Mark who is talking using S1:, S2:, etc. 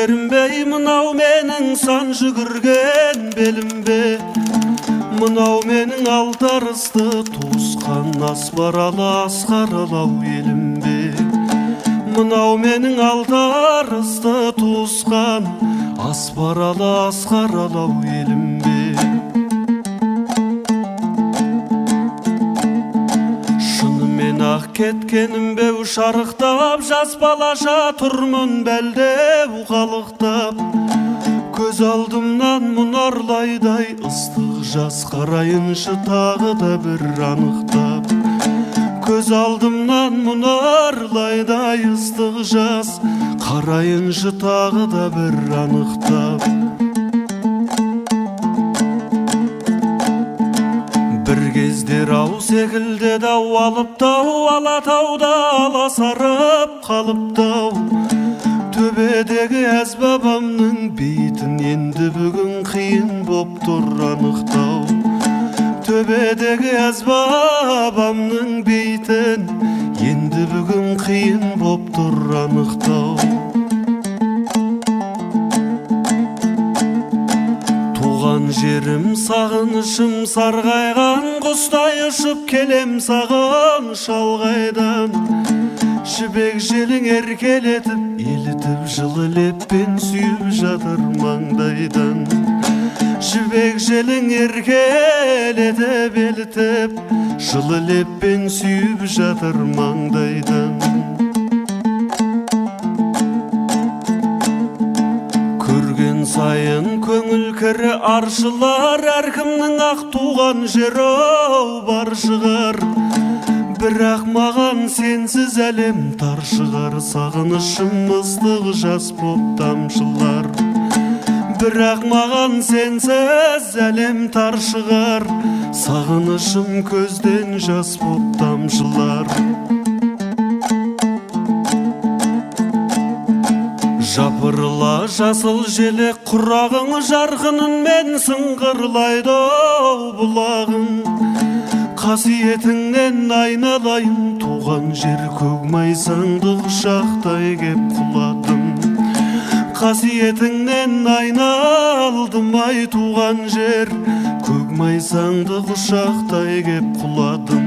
S1: Ерінбей мынау менің сан жүгірген белімбе, мынау менің алдарысты туысқан аспаралы асқаралау елімбе. Мынау менің алдарысты туысқан аспаралы асқаралау елімбе. Шынымен ақ кеткенім беу шарықтап, жас балаша тұрмын бәлдеу қалықтап. Көз алдымнан мұнарлайдай ыстық жас қарайыншы тағы да бір анықтап. Көз алдымнан мұнарлайдай ыстық жас қарайыншы тағы да бір анықтап. Бір кездер ау секілді дау алыптау, алатауда аласарып қалыптау. Төбедегі әз бабамның бейтін енді бүгін қиын боп тұр анықтау. Төбедегі әз бабамның бейтін енді бүгін қиын боп тұр анықтау. Туған жерім сағынышым сарғайған, құстай ұшып келем саған шалғайдан. Жібек желің еркелетіп, елітіп жылы леппен сүйіп жатыр маңдайдан. Жібек желің еркелетіп, елітіп жылы леппен сүйіп жатыр маңдайдан. Көрген сайын көңіл кірі аршылар, әркімнің ақ туған жері бар шығар. Бірақ маған сенсіз әлем тар шығар, сағынышым ыстық жас боп тамшылар. Бірақ маған сенсіз әлем тар шығар, сағынышым көзден жас боп тамшылар. Жапырыла жасыл желек құрағың, жарқынын мен сыңғырлайды бұлағың. Қасиетіңнен айналайын, туған жер көкмайсаңды құшақтай кеп құладым. Қасиетіңнен айналдым ай туған жер, көкмайсаңды құшақтай кеп құладым.